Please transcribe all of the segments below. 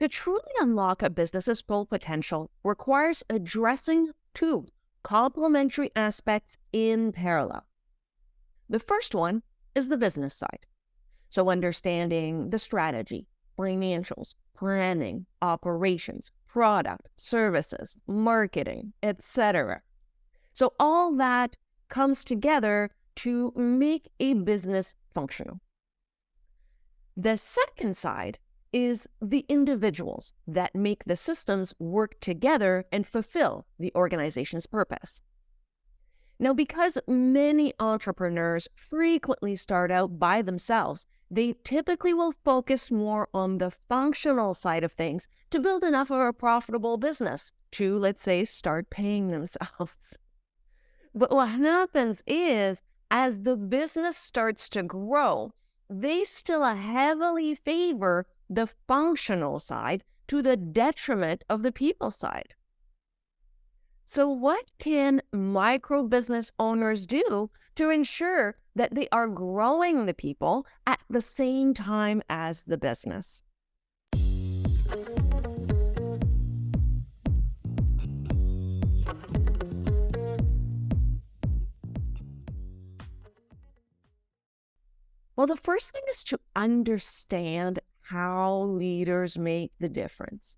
To truly unlock a business's full potential requires addressing two complementary aspects in parallel. The first one is the business side. So understanding the strategy, financials, planning, operations, product, services, marketing, etc. So all that comes together to make a business functional. The second side is the individuals that make the systems work together and fulfill the organization's purpose. Now, because many entrepreneurs frequently start out by themselves, they typically will focus more on the functional side of things to build enough of a profitable business to, let's say, start paying themselves. But what happens is, as the business starts to grow, they still heavily favor the functional side to the detriment of the people side. So what can micro business owners do to ensure that they are growing the people at the same time as the business? Well, the first thing is to understand how leaders make the difference.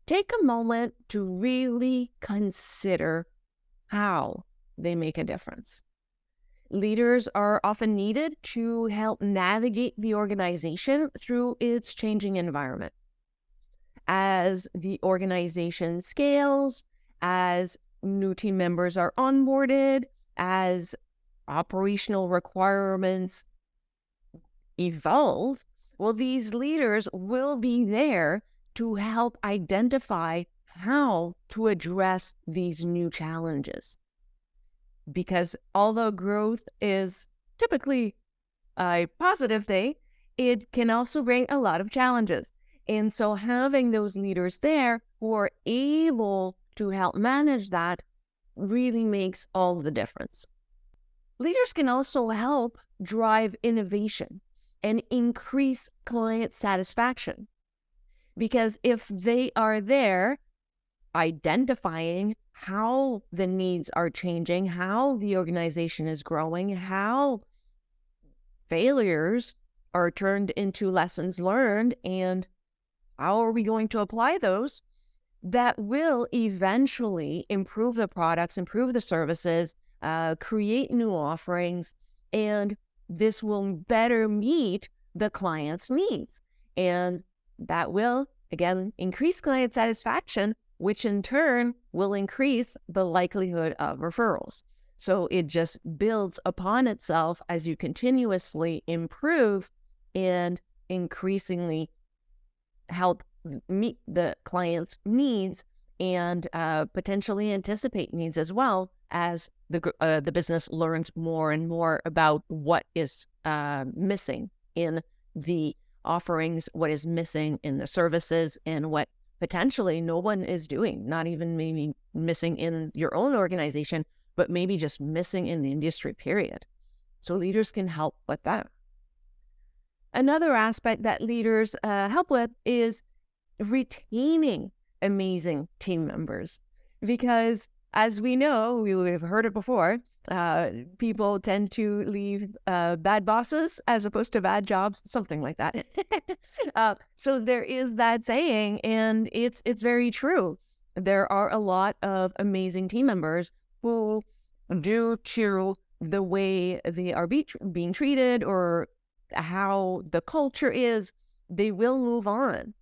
Take a moment to really consider how they make a difference. Leaders are often needed to help navigate the organization through its changing environment. As the organization scales, as new team members are onboarded, as operational requirements evolve, well, these leaders will be there to help identify how to address these new challenges. Because although growth is typically a positive thing, it can also bring a lot of challenges. And so having those leaders there who are able to help manage that really makes all the difference. Leaders can also help drive innovation and increase client satisfaction. Because if they are there identifying how the needs are changing, how the organization is growing, how failures are turned into lessons learned, and how are we going to apply those, that will eventually improve the products, improve the services, create new offerings, and this will better meet the client's needs. And that will, again, increase client satisfaction, which in turn will increase the likelihood of referrals. So it just builds upon itself as you continuously improve and increasingly help meet the client's needs and potentially anticipate needs as well as the business learns more and more about what is missing in the offerings, what is missing in the services, and what potentially no one is doing, not even maybe missing in your own organization, but maybe just missing in the industry, period. So leaders can help with that. Another aspect that leaders help with is retaining amazing team members, because as we know, we've heard it before, people tend to leave bad bosses as opposed to bad jobs, something like that. So there is that saying, and it's very true. There are a lot of amazing team members who, due to the way they are being treated or how the culture is, they will move on.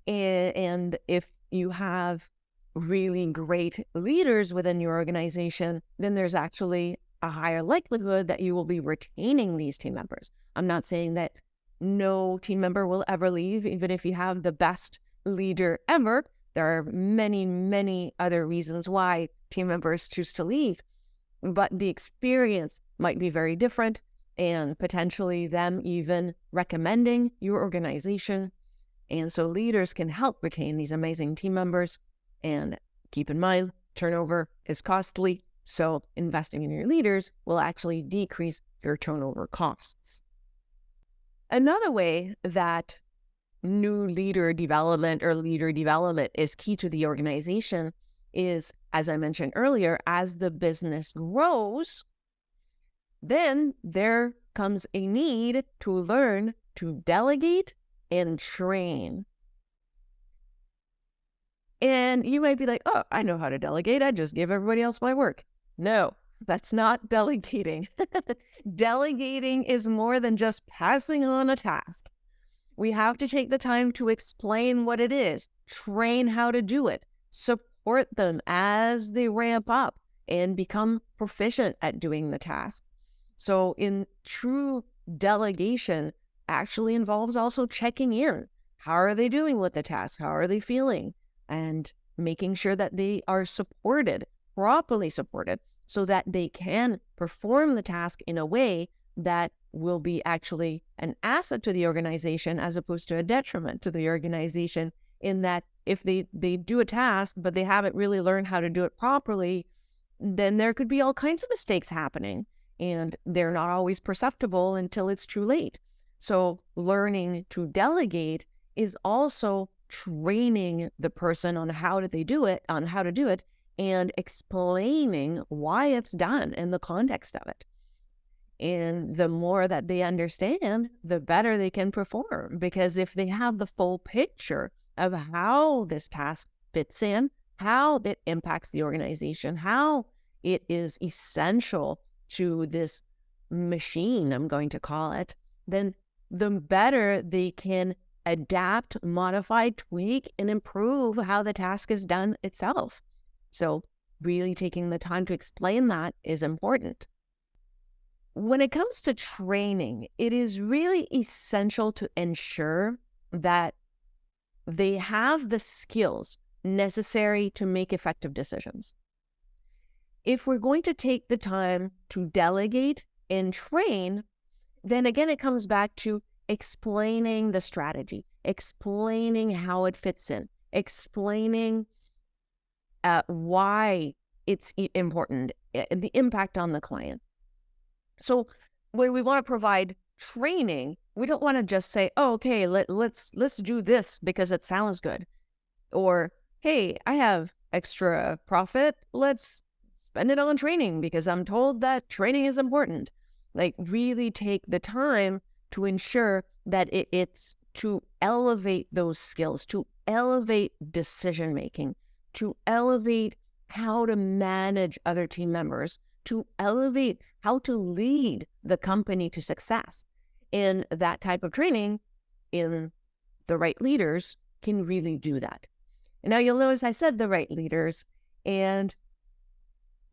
And if you have really great leaders within your organization, then there's actually a higher likelihood that you will be retaining these team members. I'm not saying that no team member will ever leave, even if you have the best leader ever. There are many, many other reasons why team members choose to leave, but the experience might be very different, and potentially them even recommending your organization. And so leaders can help retain these amazing team members. And keep in mind, turnover is costly, so investing in your leaders will actually decrease your turnover costs. Another way that new leader development or leader development is key to the organization is, as I mentioned earlier, as the business grows, then there comes a need to learn to delegate and train. And you might be like, oh, I know how to delegate. I just give everybody else my work. No, that's not delegating. Delegating is more than just passing on a task. We have to take the time to explain what it is, train how to do it, support them as they ramp up and become proficient at doing the task. So in true delegation actually involves also checking in. How are they doing with the task? How are they feeling? And making sure that they are supported, properly supported, so that they can perform the task in a way that will be actually an asset to the organization as opposed to a detriment to the organization, in that if they do a task, but they haven't really learned how to do it properly, then there could be all kinds of mistakes happening, and they're not always perceptible until it's too late. So learning to delegate is also training the person on how to do it, and explaining why it's done and the context of it. And the more that they understand, the better they can perform. Because if they have the full picture of how this task fits in, how it impacts the organization, how it is essential to this machine, I'm going to call it, then the better they can adapt, modify, tweak, and improve how the task is done itself. So really taking the time to explain that is important. When it comes to training, it is really essential to ensure that they have the skills necessary to make effective decisions. If we're going to take the time to delegate and train, then again, it comes back to explaining the strategy, explaining how it fits in, explaining why it's important, the impact on the client. So when we want to provide training, we don't want to just say, oh, okay, let's do this because it sounds good. Or, hey, I have extra profit. Let's spend it on training because I'm told that training is important. Like, really take the time to ensure that it's to elevate those skills, to elevate decision-making, to elevate how to manage other team members, to elevate how to lead the company to success. And that type of training in the right leaders can really do that. And now you'll notice I said the right leaders, and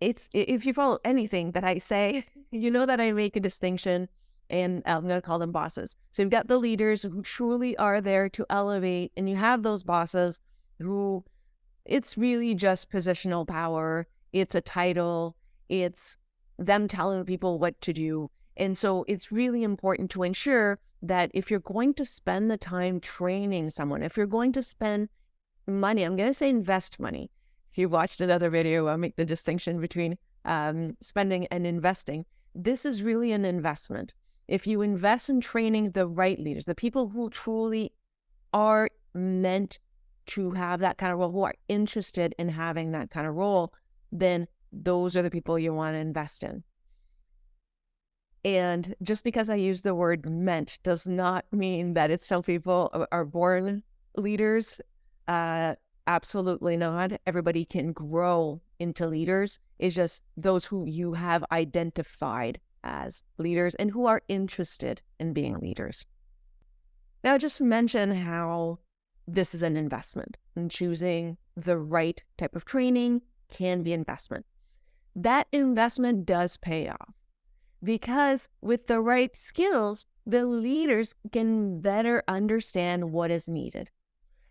it's, if you follow anything that I say, you know that I make a distinction, and I'm going to call them bosses. So you've got the leaders who truly are there to elevate, and you have those bosses who it's really just positional power. It's a title. It's them telling people what to do. And so it's really important to ensure that if you're going to spend the time training someone, if you're going to spend money, I'm going to say invest money. If you've watched another video, I'll make the distinction between spending and investing. This is really an investment. If you invest in training the right leaders, the people who truly are meant to have that kind of role, who are interested in having that kind of role, then those are the people you want to invest in. And just because I use the word meant does not mean that it's some people are born leaders. Absolutely not. Everybody can grow into leaders. It's just those who you have identified as leaders and who are interested in being leaders. Now, just mention how this is an investment, and choosing the right type of training can be investment. That investment does pay off because with the right skills, the leaders can better understand what is needed.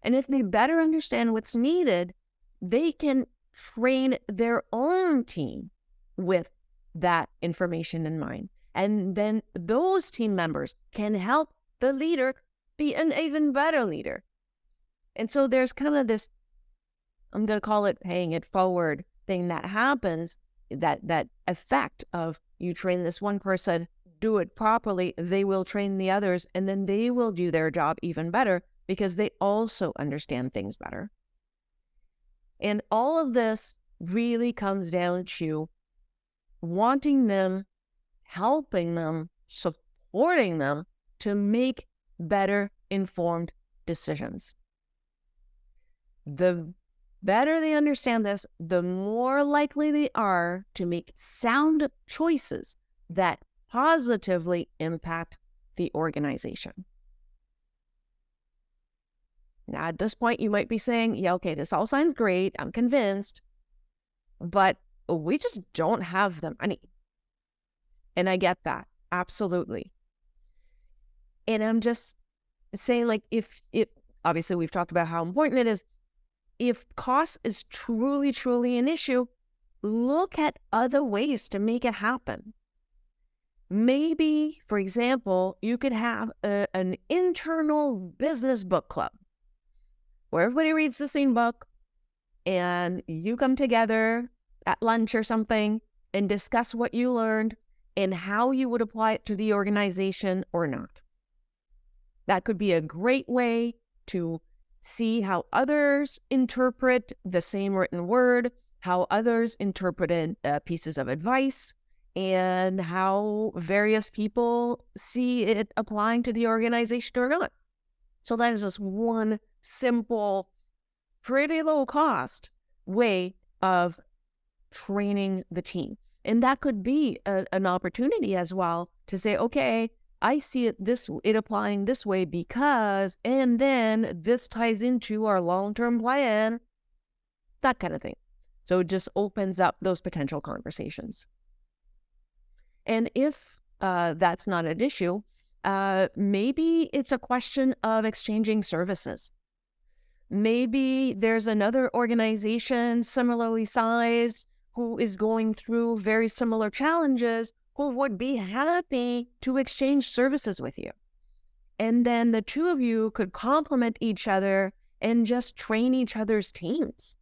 And if they better understand what's needed, they can train their own team with that information in mind. And then those team members can help the leader be an even better leader. And so there's kind of this, I'm going to call it paying it forward thing that happens, that effect of you train this one person, do it properly, they will train the others, and then they will do their job even better because they also understand things better. And all of this really comes down to wanting them, helping them, supporting them to make better informed decisions. The better they understand this, the more likely they are to make sound choices that positively impact the organization. Now, at this point, you might be saying, yeah, okay, this all sounds great. I'm convinced, but we just don't have the money. And I get that. Absolutely. And I'm just saying, like, if it, obviously we've talked about how important it is. If cost is truly, truly an issue, look at other ways to make it happen. Maybe, for example, you could have an internal business book club where everybody reads the same book and you come together at lunch or something and discuss what you learned and how you would apply it to the organization or not. That could be a great way to see how others interpret the same written word, how others interpreted pieces of advice, and how various people see it applying to the organization or not. So that is just one simple, pretty low cost way of training the team. And that could be an opportunity as well to say, okay, I see it applying this way because, and then this ties into our long-term plan, that kind of thing. So it just opens up those potential conversations. And if that's not an issue, maybe it's a question of exchanging services. Maybe there's another organization similarly sized who is going through very similar challenges who would be happy to exchange services with you. And then the two of you could complement each other and just train each other's teams.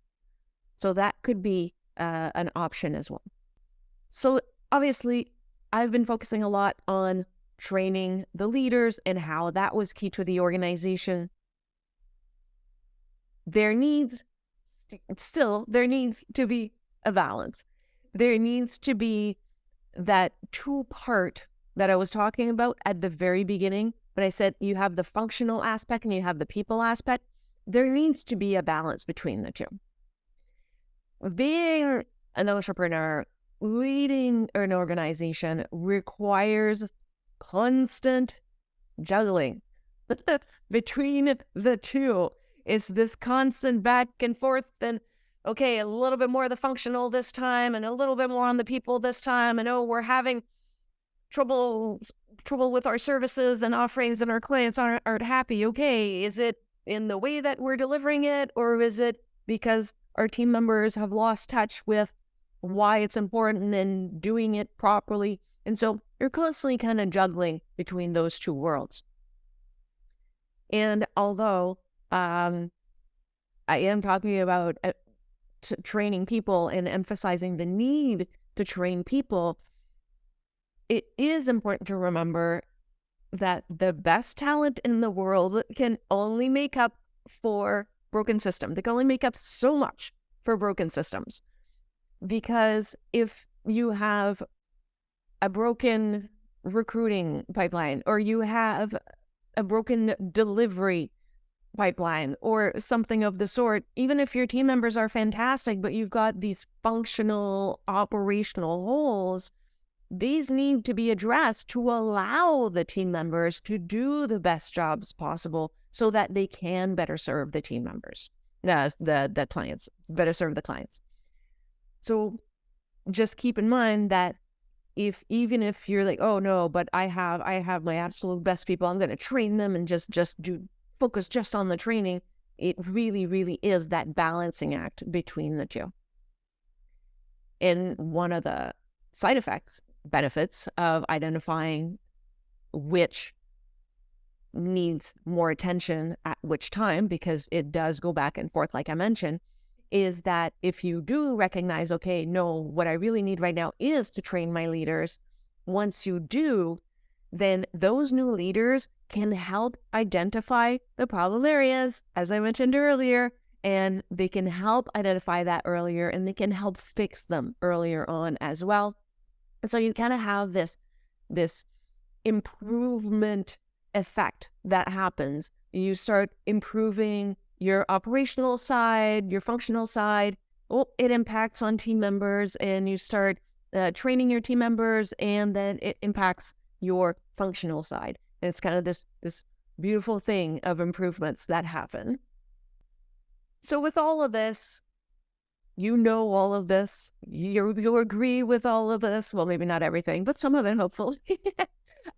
So that could be an option as well. So obviously, I've been focusing a lot on training the leaders and how that was key to the organization. There needs to be a balance. There needs to be that two-part that I was talking about at the very beginning, but I said you have the functional aspect and you have the people aspect. There needs to be a balance between the two. Being an entrepreneur, leading an organization requires constant juggling between the two. It's this constant back and forth and okay, a little bit more of the functional this time and a little bit more on the people this time. And oh, we're having trouble with our services and offerings and our clients aren't happy. Okay, is it in the way that we're delivering it, or is it because our team members have lost touch with why it's important and doing it properly? And so you're constantly kind of juggling between those two worlds. And although I am talking about training people and emphasizing the need to train people, it is important to remember that the best talent in the world can only make up for broken systems. They can only make up so much for broken systems. Because if you have a broken recruiting pipeline, or you have a broken delivery pipeline or something of the sort, even if your team members are fantastic, but you've got these functional operational holes, these need to be addressed to allow the team members to do the best jobs possible so that they can better serve the team members, the clients, better serve the clients. So just keep in mind that even if you're like, oh no, but I have my absolute best people, I'm going to train them and just focus just on the training, it really, really is that balancing act between the two. And one of the benefits of identifying which needs more attention at which time, because it does go back and forth, like I mentioned, is that if you do recognize, okay, no, what I really need right now is to train my leaders, once you do, then those new leaders can help identify the problem areas, as I mentioned earlier, and they can help identify that earlier, and they can help fix them earlier on as well. And so you kind of have this improvement effect that happens. You start improving your operational side, your functional side. Oh, it impacts on team members, and you start training your team members, and then it impacts your functional side. And it's kind of this beautiful thing of improvements that happen. So with all of this, you know all of this, you agree with all of this. Well, maybe not everything, but some of it, hopefully.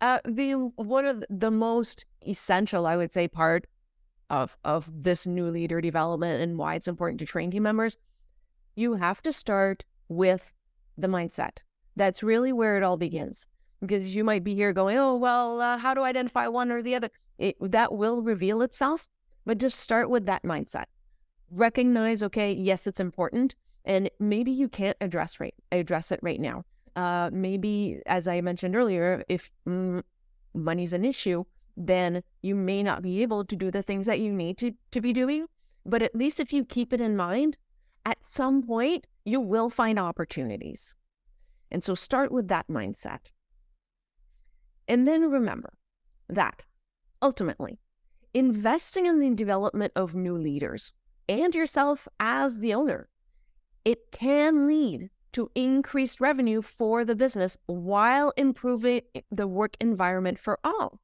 One of the most essential, I would say, part of this new leader development and why it's important to train team members, you have to start with the mindset. That's really where it all begins. Because you might be here going, oh, well, how do I identify one or the other? That will reveal itself, but just start with that mindset. Recognize, okay, yes, it's important, and maybe you can't address it right now. Maybe, as I mentioned earlier, if money's an issue, then you may not be able to do the things that you need to be doing. But at least if you keep it in mind, at some point, you will find opportunities. And so start with that mindset. And then remember that, ultimately, investing in the development of new leaders and yourself as the owner, it can lead to increased revenue for the business while improving the work environment for all.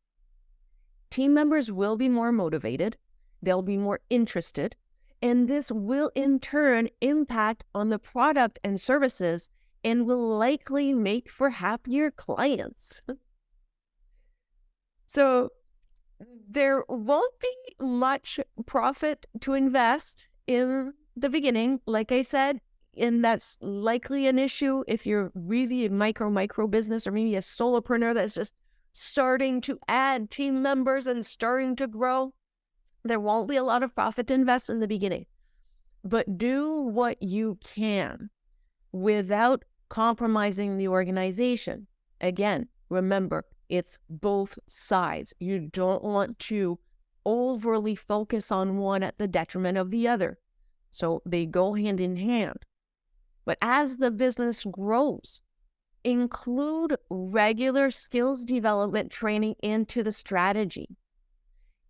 Team members will be more motivated, they'll be more interested, and this will in turn impact on the product and services and will likely make for happier clients. So there won't be much profit to invest in the beginning, like I said, and that's likely an issue if you're really a micro business, or maybe a solopreneur that's just starting to add team members and starting to grow. There won't be a lot of profit to invest in the beginning, but do what you can without compromising the organization. Again, remember, it's both sides. You don't want to overly focus on one at the detriment of the other. So they go hand in hand. But as the business grows, include regular skills development training into the strategy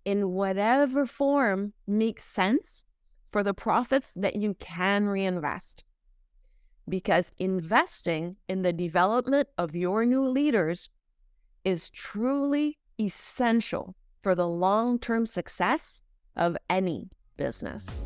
in whatever form makes sense for the profits that you can reinvest. Because investing in the development of your new leaders is truly essential for the long-term success of any business.